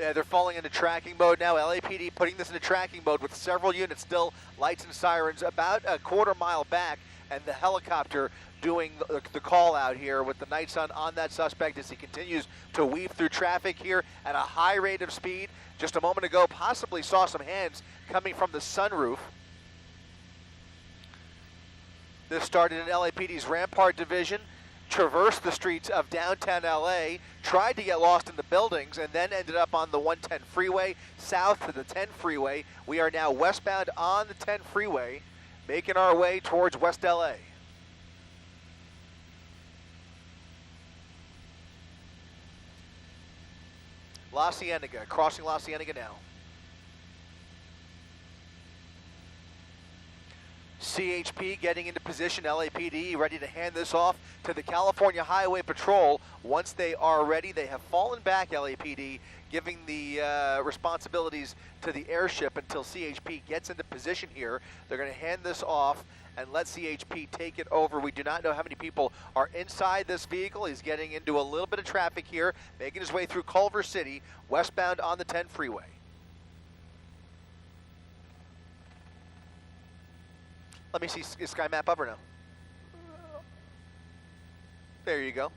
Yeah, they're falling into tracking mode now. LAPD putting this into tracking mode with several units still, lights and sirens, about a quarter-mile back, and the helicopter doing the call out here with the night sun on that suspect as he continues to weave through traffic here at a high rate of speed. Just a moment ago, possibly saw some hands coming from the sunroof. This started in LAPD's Rampart Division, traversed the streets of downtown LA, tried to get lost in the buildings, and then ended up on the 110 freeway, south to the 10 freeway. We are now westbound on the 10 freeway, making our way towards West LA. La Cienega, crossing La Cienega now. CHP getting into position, LAPD ready to hand this off to the California Highway Patrol. Once they are ready, they have fallen back, LAPD, giving the responsibilities to the airship until CHP gets into position here. They're going to hand this off and let CHP take it over. We do not know how many people are inside this vehicle. He's getting into a little bit of traffic here, making his way through Culver City, westbound on the 10 freeway. Let me see, is Sky Map up or no? There you go.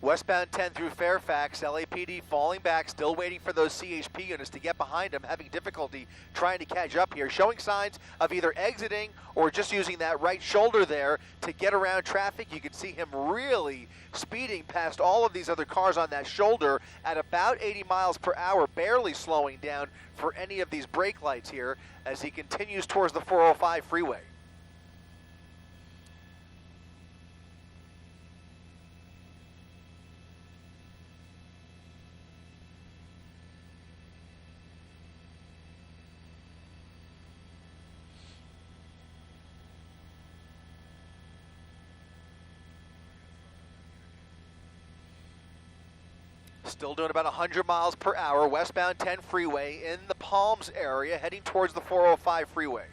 Westbound 10 through Fairfax, LAPD falling back, still waiting for those CHP units to get behind them, having difficulty trying to catch up here, showing signs of either exiting or just using that right shoulder there to get around traffic. You can see him really speeding past all of these other cars on that shoulder at about 80 miles per hour, barely slowing down for any of these brake lights here as he continues towards the 405 freeway. Still doing about 100 miles per hour, westbound 10 freeway in the Palms area, heading towards the 405 freeway.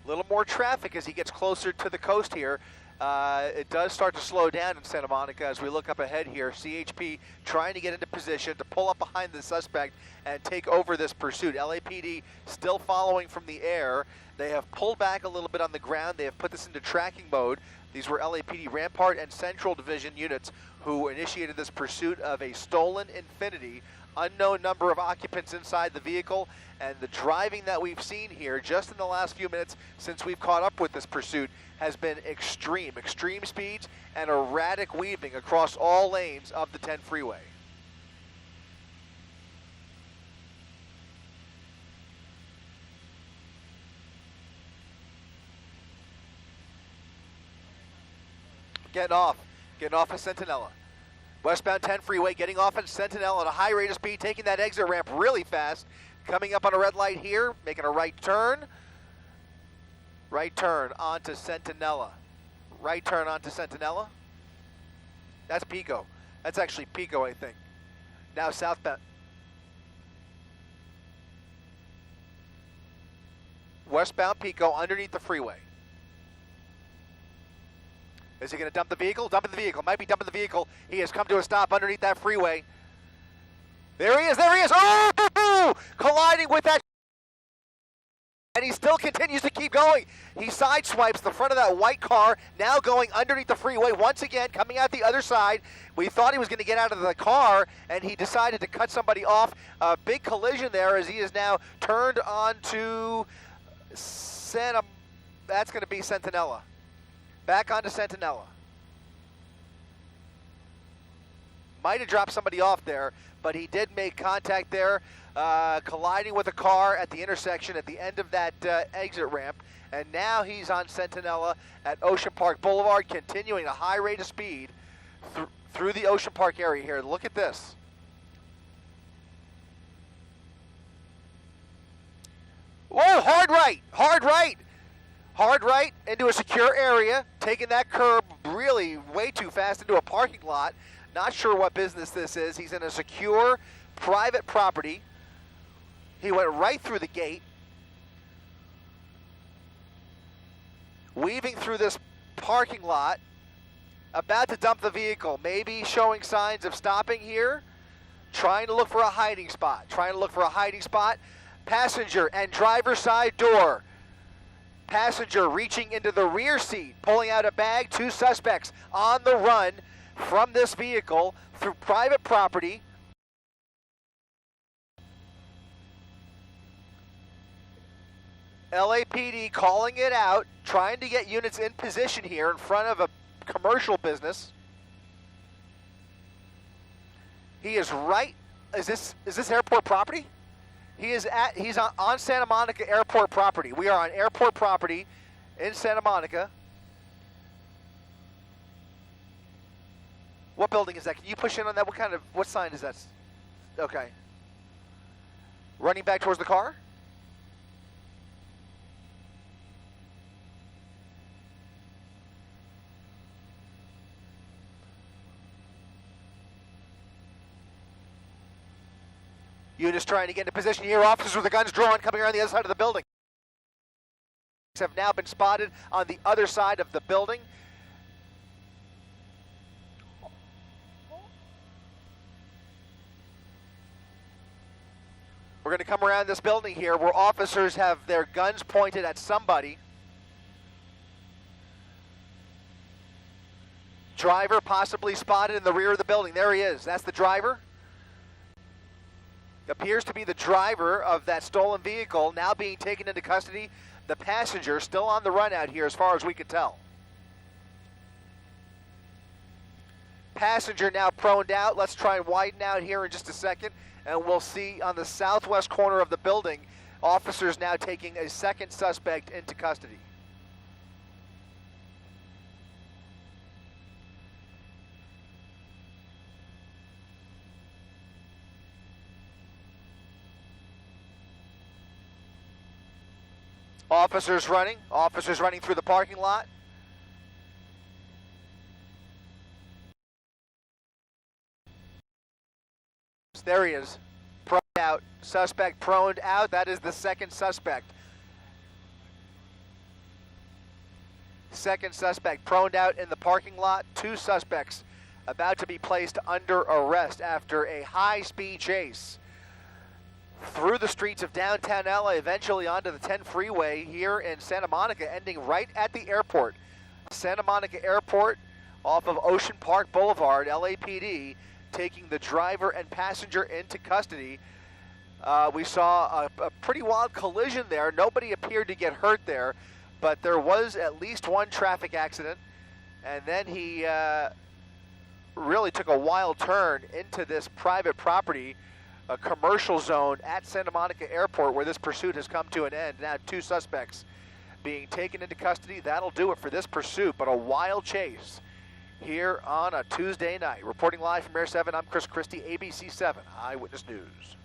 A little more traffic as he gets closer to the coast here. It does start to slow down in Santa Monica as we look up ahead here. CHP trying to get into position to pull up behind the suspect and take over this pursuit. LAPD still following from the air. They have pulled back a little bit on the ground. They have put this into tracking mode. These were LAPD Rampart and Central Division units who initiated this pursuit of a stolen Infiniti. Unknown number of occupants inside the vehicle, and the driving that we've seen here just in the last few minutes since we've caught up with this pursuit has been extreme speeds and erratic weaving across all lanes of the 10 freeway. Getting off of Centinela. Westbound 10 freeway, getting off at Centinela at a high rate of speed, taking that exit ramp really fast. Coming up on a red light here, making a right turn. Right turn onto Centinela. Right turn onto Centinela. That's Pico. That's actually Pico, I think. Now southbound. Westbound Pico underneath the freeway. Is he going to dump the vehicle? Dumping the vehicle. Might be dumping the vehicle. He has come to a stop underneath that freeway. There he is. There he is. Oh! Colliding with that. And he still continues to keep going. He sideswipes the front of that white car, now going underneath the freeway once again, coming out the other side. We thought he was going to get out of the car, and he decided to cut somebody off. A big collision there as he is now turned onto that's going to be Centinela. Back onto Centinela. Might have dropped somebody off there, but he did make contact there, colliding with a car at the intersection at the end of that exit ramp. And now he's on Centinela at Ocean Park Boulevard, continuing a high rate of speed through the Ocean Park area here. Look at this. Whoa, hard right, hard right. Hard right into a secure area, taking that curb really way too fast into a parking lot. Not sure what business this is. He's in a secure private property. He went right through the gate, weaving through this parking lot, about to dump the vehicle, maybe showing signs of stopping here, trying to look for a hiding spot, Passenger and driver side door. Passenger reaching into the rear seat, pulling out a bag. 2 suspects on the run from this vehicle through private property. LAPD calling it out, trying to get units in position here in front of a commercial business. He is right. Is this airport property? He's on Santa Monica Airport property. We are on airport property in Santa Monica. What building is that? Can you push in on that? What sign is that? Okay. Running back towards the car? Units trying to get into position here. Officers with the guns drawn coming around the other side of the building. Have now been spotted on the other side of the building. We're going to come around this building here where officers have their guns pointed at somebody. Driver possibly spotted in the rear of the building. There he is. That's the driver. Appears to be the driver of that stolen vehicle, now being taken into custody. The passenger still on the run out here as far as we can tell. Passenger now proned out. Let's try and widen out here in just a second, and we'll see on the southwest corner of the building, officers now taking a second suspect into custody. Officers running through the parking lot. There he is, prone out, suspect proned out. That is the second suspect. Second suspect proned out in the parking lot. 2 suspects about to be placed under arrest after a high-speed chase through the streets of downtown LA, eventually onto the 10 freeway here in Santa Monica, ending right at the airport. Santa Monica Airport off of Ocean Park Boulevard. LAPD taking the driver and passenger into custody. We saw a pretty wild collision there. Nobody appeared to get hurt there, but there was at least one traffic accident, and then he really took a wild turn into this private property, a commercial zone at Santa Monica Airport, where this pursuit has come to an end. Now 2 suspects being taken into custody. That'll do it for this pursuit, but a wild chase here on a Tuesday night. Reporting live from Air 7, I'm Chris Christie, ABC 7 Eyewitness News.